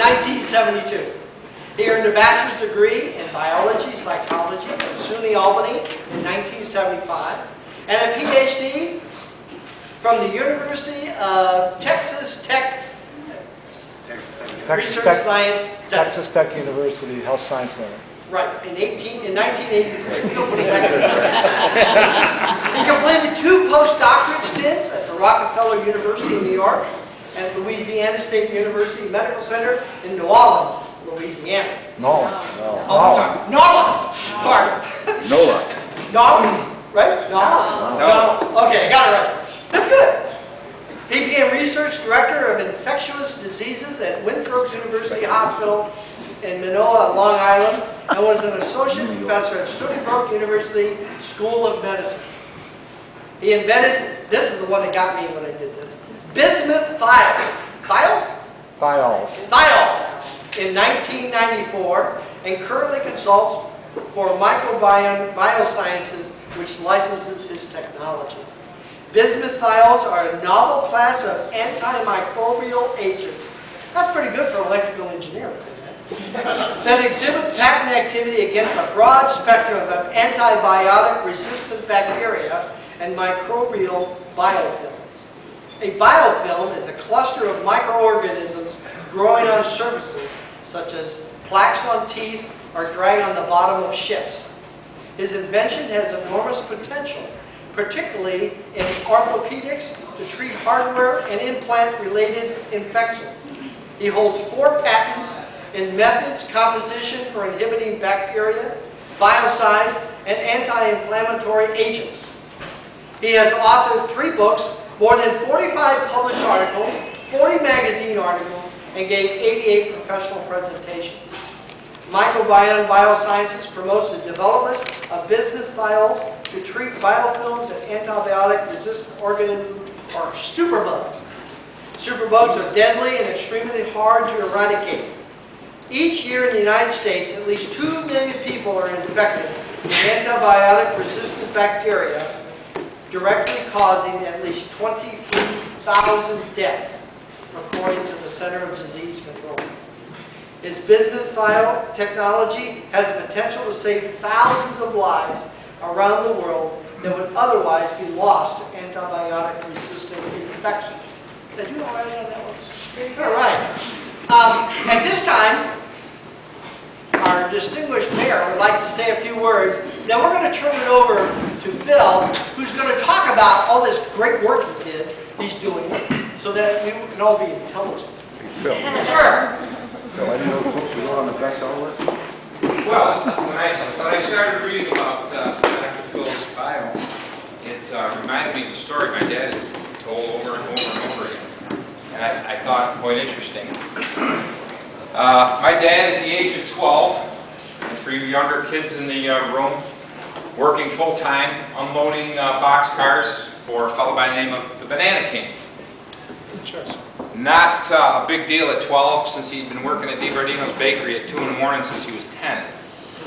1972. He earned a bachelor's degree in biology, psychology from SUNY Albany in 1975, and a PhD from the University of Texas Tech Research Science Center. Texas Tech University Health Science Center. Right, in 1983. He completed 2 postdoctorate stints at the Rockefeller University in New York and Louisiana State University Medical Center in New Orleans, Louisiana. Nolans. Oh, sorry. Nolans. Sorry. NOLA. Nolans, right? Nolans. Okay, I got it right. That's good. He became research director of infectious diseases at Winthrop University Hospital in Minoa, Long Island, and was an associate professor at Stony Brook University School of Medicine. He invented, this is the one that got me when I did this, bismuth thiols. Thiols? Thiols. Thiols in 1994, and currently consults for Microbiome Biosciences, which licenses his technology. Bismuth thiols are a novel class of antimicrobial agents. That's pretty good for electrical engineers, isn't it? That exhibit patent activity against a broad spectrum of antibiotic-resistant bacteria and microbial biofilms. A biofilm is a cluster of microorganisms growing on surfaces, such as plaques on teeth or drag on the bottom of ships. His invention has enormous potential, particularly in orthopedics to treat hardware and implant-related infections. He holds 4 patents in methods, composition for inhibiting bacteria, biocides, and anti-inflammatory agents. He has authored 3 books, more than 45 published articles, 40 magazine articles, and gave 88 professional presentations. Microbiome Biosciences promotes the development of bismuth thiols to treat biofilms and antibiotic-resistant organisms, or superbugs. Superbugs are deadly and extremely hard to eradicate. Each year in the United States, at least 2 million people are infected with antibiotic-resistant bacteria, directly causing at least 23,000 deaths, according to the Center of Disease Control. His bismuth thiol technology has the potential to save thousands of lives around the world that would otherwise be lost to antibiotic-resistant infections. Did you know right on that one? All right. At this time, our distinguished mayor would like to say a few words. Now we're going to turn it over to Phil, who's going to talk about all this great work he's doing, so that we can all be intelligent. Phil. Yes, sir. Phil, I didn't know books were on the bestseller list. Well, when I started reading about Dr. Phil's bio, it reminded me of a story my dad had told over and over and over again. And I thought quite interesting. My dad, at the age of 12, and for you younger kids in the room, working full-time, unloading boxcars for a fellow by the name of the Banana King. Not a big deal at 12, since he'd been working at DiBardino's bakery at 2 in the morning since he was 10.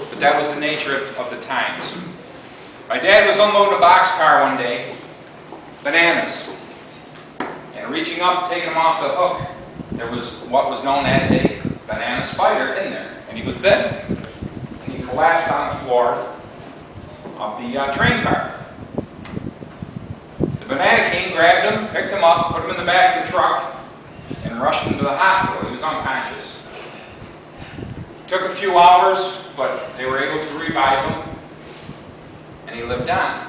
But that was the nature of the times. My dad was unloading a boxcar one day, bananas. And reaching up, taking them off the hook, there was what was known as a banana spider in there. And he was bitten. And he collapsed on the floor of the train car. The Banana King grabbed him, picked him up, put him in the back of the truck, and rushed him to the hospital. He was unconscious. Took a few hours, but they were able to revive him, and he lived on.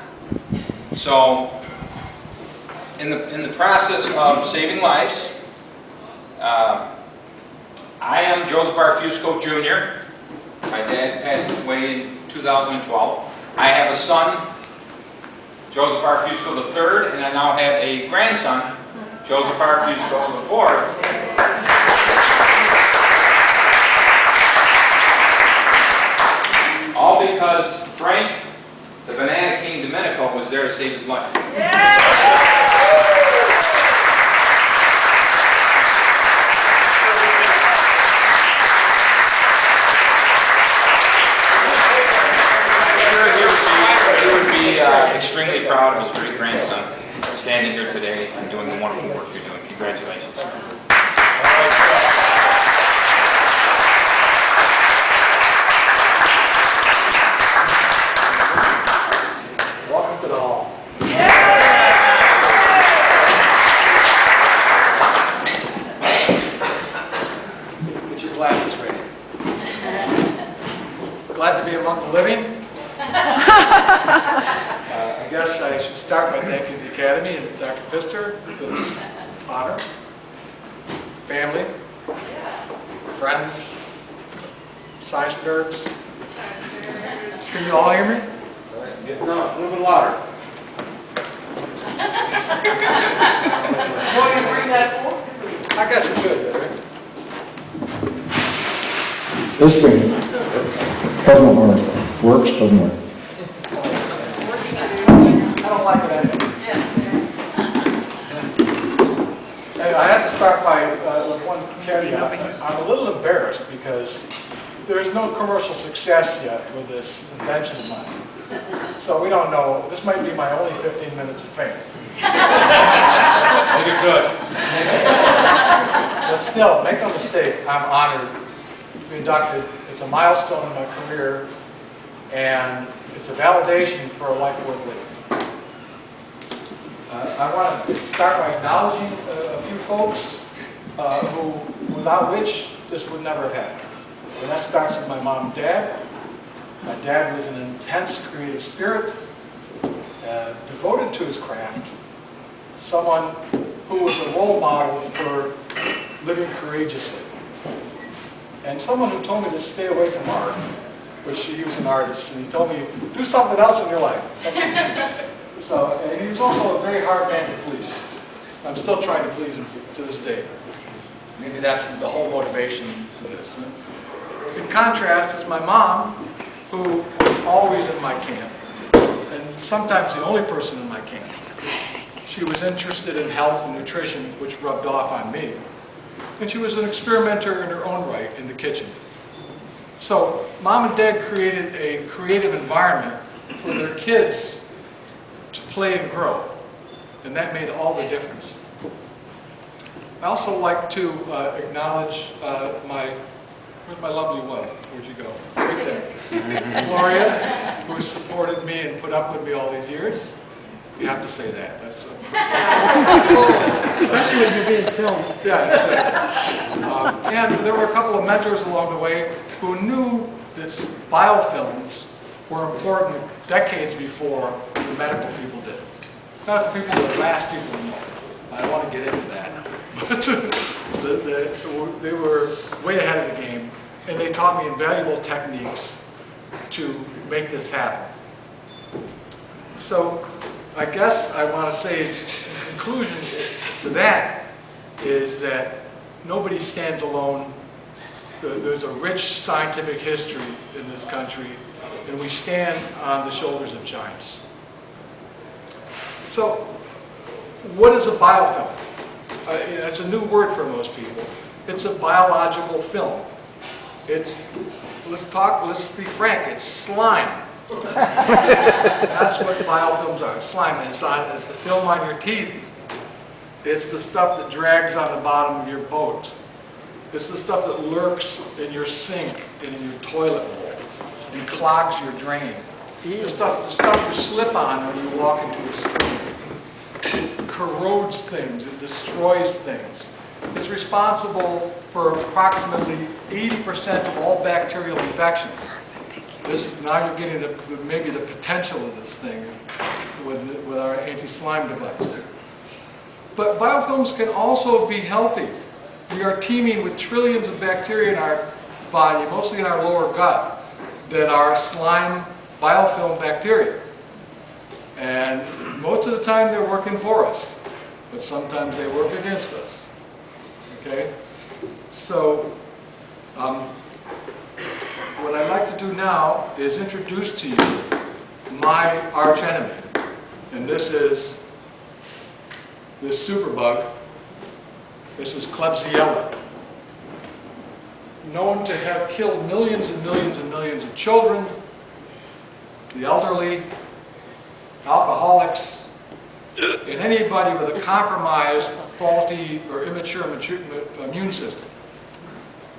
So, in the process of saving lives, I am Joseph R. Fusco Jr. My dad passed away in 2012. I have a son, Joseph R. Fusco III, and I now have a grandson, Joseph R. Fusco IV. All because Frank, the Banana King Domenico, was there to save his life. He would be extremely proud of his great-grandson standing here today and doing the wonderful work you're doing. Congratulations. want the living. I guess I should start by thanking the Academy and Dr. Pfister for this honor. Family, friends, science nerds. Can you all hear me? No, a little bit louder. Will you bring that forward? I guess we could, right? This thing doesn't work. Works, doesn't work. I don't like it anyway. And I have to start by with one caveat. I'm a little embarrassed because there is no commercial success yet with this invention of mine. So we don't know. This might be my only 15 minutes of fame. Make it good. But still, make no mistake, I'm honored to be inducted. It's a milestone in my career, and it's a validation for a life worth living. I want to start by acknowledging a few folks without which this would never have happened. And that starts with my mom and dad. My dad was an intense creative spirit, devoted to his craft, someone who was a role model for living courageously, and someone who told me to stay away from art, which he was an artist, and he told me, do something else in your life. So, and he was also a very hard man to please. I'm still trying to please him to this day. Maybe that's the whole motivation to this. In contrast is my mom, who was always in my camp, and sometimes the only person in my camp. She was interested in health and nutrition, which rubbed off on me. And she was an experimenter in her own right in the kitchen. So mom and dad created a creative environment for their kids to play and grow. And that made all the difference. I also like to acknowledge where's my lovely wife? Where'd you go? Right there. Gloria, who supported me and put up with me all these years. You have to say that. That's Especially if you're being filmed. yeah, exactly. And there were a couple of mentors along the way who knew that biofilms were important decades before the medical people did. Not the people that last people know. I don't want to get into that. But they were way ahead of the game, and they taught me invaluable techniques to make this happen. So I guess I want to say in conclusion to that is that nobody stands alone. There's a rich scientific history in this country, and we stand on the shoulders of giants. So what is a biofilm? It's a new word for most people. It's a biological film. Let's be frank, it's slime. That's what biofilms are. It's slime. It's the film on your teeth. It's the stuff that drags on the bottom of your boat. It's the stuff that lurks in your sink and in your toilet bowl and clogs your drain. The stuff you slip on when you walk into a screen. It corrodes things. It destroys things. It's responsible for approximately 80% of all bacterial infections. Now you're getting maybe the potential of this thing with our anti-slime device. But biofilms can also be healthy. We are teeming with trillions of bacteria in our body, mostly in our lower gut, that are slime biofilm bacteria. And most of the time they're working for us, but sometimes they work against us. Okay? So, what I'd like to do now is introduce to you my arch enemy. And this is this superbug. This is Klebsiella, known to have killed millions and millions and millions of children, the elderly, alcoholics, and anybody with a compromised, faulty, or immature immune system.